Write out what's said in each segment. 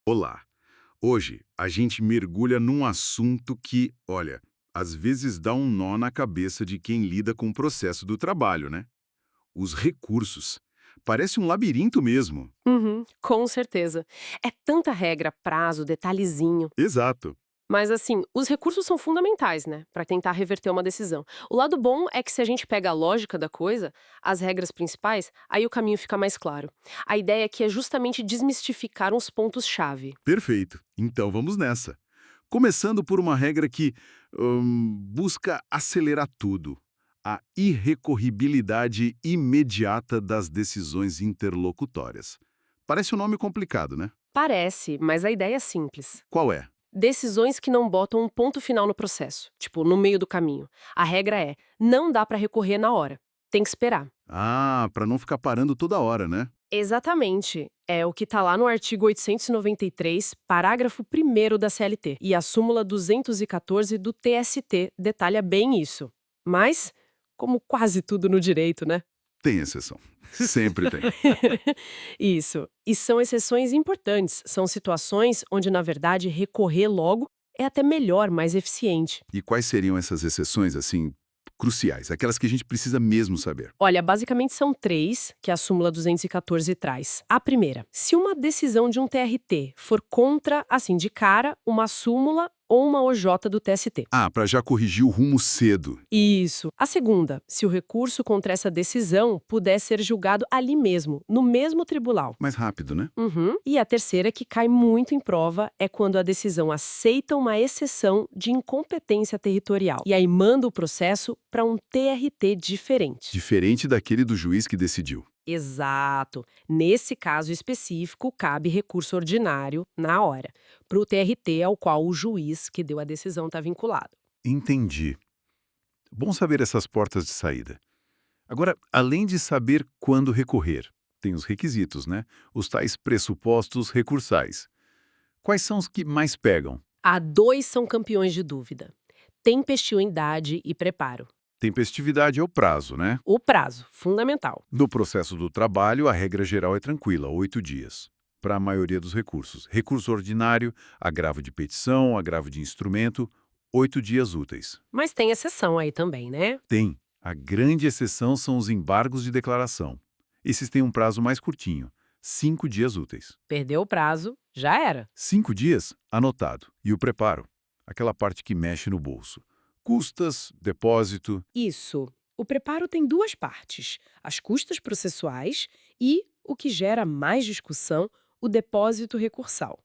Olá! Hoje a gente mergulha num assunto que, olha, às vezes dá um nó na cabeça de quem lida com o processo do trabalho, né? Os recursos. Parece um labirinto mesmo. Uhum, com certeza. É tanta regra, prazo, detalhezinho. Exato. Mas assim, os recursos são fundamentais, né, para tentar reverter uma decisão. O lado bom é que se a gente pega a lógica da coisa, as regras principais, aí o caminho fica mais claro. A ideia aqui é justamente desmistificar uns pontos-chave. Perfeito. Então vamos nessa. Começando por uma regra que busca acelerar tudo. A irrecorribilidade imediata das decisões interlocutórias. Parece um nome complicado, né? Parece, mas a ideia é simples. Qual é? Decisões que não botam um ponto final no processo, tipo, no meio do caminho. A regra é, não dá para recorrer na hora. Tem que esperar. Ah, para não ficar parando toda hora, né? Exatamente. É o que está lá no artigo 893, parágrafo 1º da CLT. E a súmula 214 do TST detalha bem isso. Mas, como quase tudo no direito, né? Tem exceção. Sempre tem. Isso. E são exceções importantes. São situações onde, na verdade, recorrer logo é até melhor, mais eficiente. E quais seriam essas exceções, assim, cruciais? Aquelas que a gente precisa mesmo saber. Olha, basicamente são três que a súmula 214 traz. A primeira, se uma decisão de um TRT for contra, assim, de cara, uma súmula ou uma OJ do TST. Ah, para já corrigir o rumo cedo. Isso. A segunda, se o recurso contra essa decisão puder ser julgado ali mesmo, no mesmo tribunal. Mais rápido, né? Uhum. E a terceira, que cai muito em prova, é quando a decisão aceita uma exceção de incompetência territorial. E aí manda o processo para um TRT diferente. Diferente daquele do juiz que decidiu. Exato. Nesse caso específico, cabe recurso ordinário na hora, para o TRT ao qual o juiz que deu a decisão está vinculado. Entendi. Bom saber essas portas de saída. Agora, além de saber quando recorrer, tem os requisitos, né? Os tais pressupostos recursais. Quais são os que mais pegam? Há dois são campeões de dúvida: tempestividade e preparo. Tempestividade é o prazo, né? O prazo, fundamental. No processo do trabalho, a regra geral é tranquila, 8 dias. Para a maioria dos recursos. Recurso ordinário, agravo de petição, agravo de instrumento, 8 dias úteis. Mas tem exceção aí também, né? Tem. A grande exceção são os embargos de declaração. Esses têm um prazo mais curtinho, 5 dias úteis. Perdeu o prazo, já era. 5 dias? Anotado. E o preparo? Aquela parte que mexe no bolso. Custas, depósito. Isso. O preparo tem duas partes: as custas processuais e, o que gera mais discussão, o depósito recursal.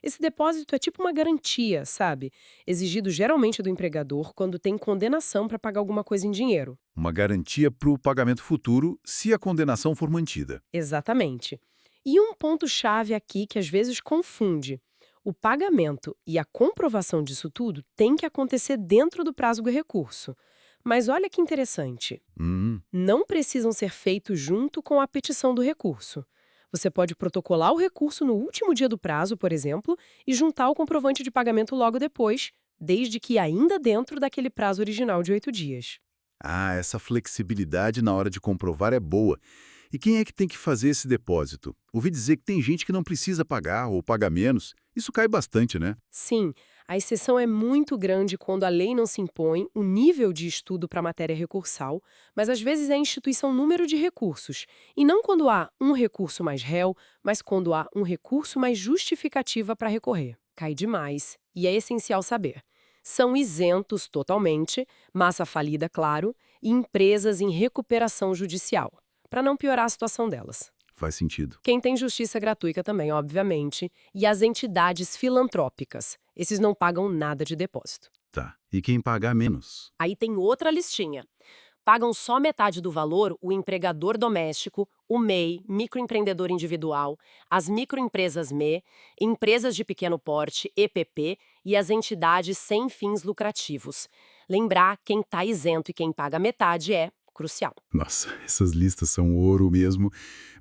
Esse depósito é tipo uma garantia, sabe? Exigido geralmente do empregador quando tem condenação para pagar alguma coisa em dinheiro. Uma garantia para o pagamento futuro se a condenação for mantida. Exatamente. E um ponto-chave aqui que às vezes confunde: o pagamento e a comprovação disso tudo tem que acontecer dentro do prazo do recurso. Mas olha que interessante. Hum, Não precisam ser feitos junto com a petição do recurso. Você pode protocolar o recurso no último dia do prazo, por exemplo, e juntar o comprovante de pagamento logo depois, desde que ainda dentro daquele prazo original de 8 dias. essa flexibilidade na hora de comprovar é boa. E quem é que tem que fazer esse depósito? Ouvi dizer que tem gente que não precisa pagar ou paga menos. Isso cai bastante, né? Sim, a exceção é muito grande quando a lei não se impõe o nível de estudo para a matéria recursal, mas às vezes é a instituição número de recursos, e não quando há um recurso mais réu, mas quando há um recurso mais justificativa para recorrer. Cai demais, e é essencial saber. São isentos totalmente, massa falida, claro, e empresas em recuperação judicial, para não piorar a situação delas. Faz sentido. Quem tem justiça gratuita também, obviamente, e as entidades filantrópicas. Esses não pagam nada de depósito. Tá. E quem pagar menos? Aí tem outra listinha. Pagam só metade do valor o empregador doméstico, o MEI, microempreendedor individual, as microempresas ME, empresas de pequeno porte, EPP, e as entidades sem fins lucrativos. Lembrar, quem está isento e quem paga metade é crucial. Nossa, essas listas são ouro mesmo.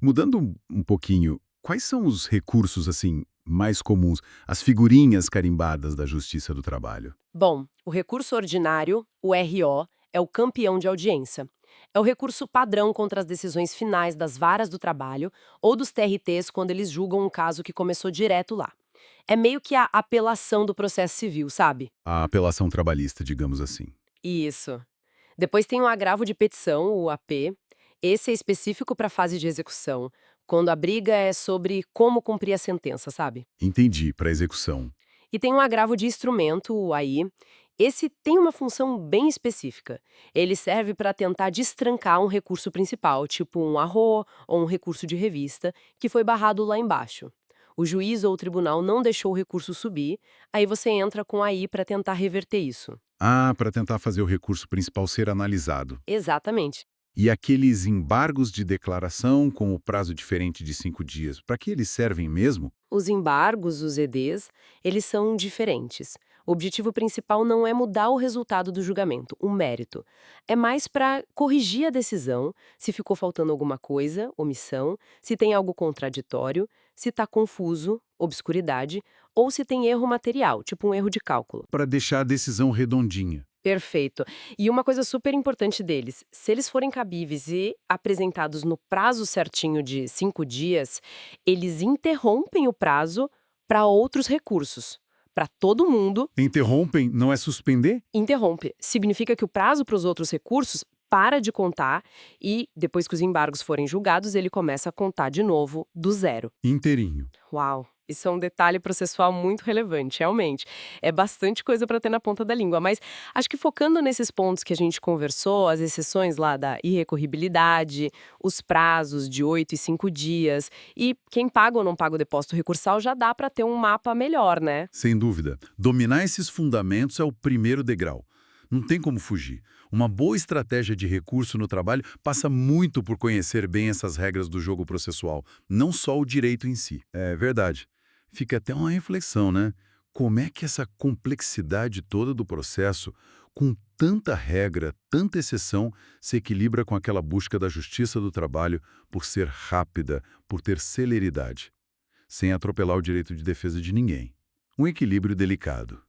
Mudando um pouquinho, quais são os recursos, assim, mais comuns, as figurinhas carimbadas da Justiça do Trabalho? Bom, o recurso ordinário, o RO, é o campeão de audiência. É o recurso padrão contra as decisões finais das varas do trabalho ou dos TRTs quando eles julgam um caso que começou direto lá. É meio que a apelação do processo civil, sabe? A apelação trabalhista, digamos assim. Isso. Depois tem o agravo de petição, o AP. Esse é específico para a fase de execução, quando a briga é sobre como cumprir a sentença, sabe? Entendi, para execução. E tem um agravo de instrumento, o AI. Esse tem uma função bem específica. Ele serve para tentar destrancar um recurso principal, tipo um arro ou um recurso de revista, que foi barrado lá embaixo. O juiz ou o tribunal não deixou o recurso subir, aí você entra com a AI para tentar reverter isso. Ah, para tentar fazer o recurso principal ser analisado. Exatamente. E aqueles embargos de declaração com o prazo diferente de 5 dias, para que eles servem mesmo? Os embargos, os EDs, eles são diferentes. O objetivo principal não é mudar o resultado do julgamento, o mérito. É mais para corrigir a decisão, se ficou faltando alguma coisa, omissão, se tem algo contraditório, se está confuso, obscuridade, ou se tem erro material, tipo um erro de cálculo. Para deixar a decisão redondinha. Perfeito. E uma coisa super importante deles, se eles forem cabíveis e apresentados no prazo certinho de 5 dias, eles interrompem o prazo para outros recursos. Para todo mundo, Interrompem, não é suspender? interrompe. Significa que o prazo para os outros recursos para de contar e, depois que os embargos forem julgados, ele começa a contar de novo do zero. Inteirinho. Uau! Isso é um detalhe processual muito relevante, realmente. É bastante coisa para ter na ponta da língua, mas acho que focando nesses pontos que a gente conversou, as exceções lá da irrecorribilidade, os prazos de 8 e 5 dias, e quem paga ou não paga o depósito recursal já dá para ter um mapa melhor, né? Sem dúvida. Dominar esses fundamentos é o primeiro degrau. Não tem como fugir. Uma boa estratégia de recurso no trabalho passa muito por conhecer bem essas regras do jogo processual, não só o direito em si. É verdade. Fica até uma reflexão, né? Como é que essa complexidade toda do processo, com tanta regra, tanta exceção, se equilibra com aquela busca da justiça do trabalho por ser rápida, por ter celeridade, sem atropelar o direito de defesa de ninguém? Um equilíbrio delicado.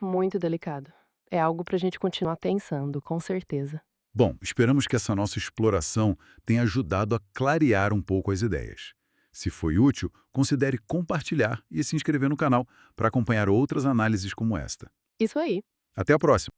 Muito delicado. É algo para a gente continuar pensando, com certeza. Bom, esperamos que essa nossa exploração tenha ajudado a clarear um pouco as ideias. Se foi útil, considere compartilhar e se inscrever no canal para acompanhar outras análises como esta. Isso aí. Até a próxima!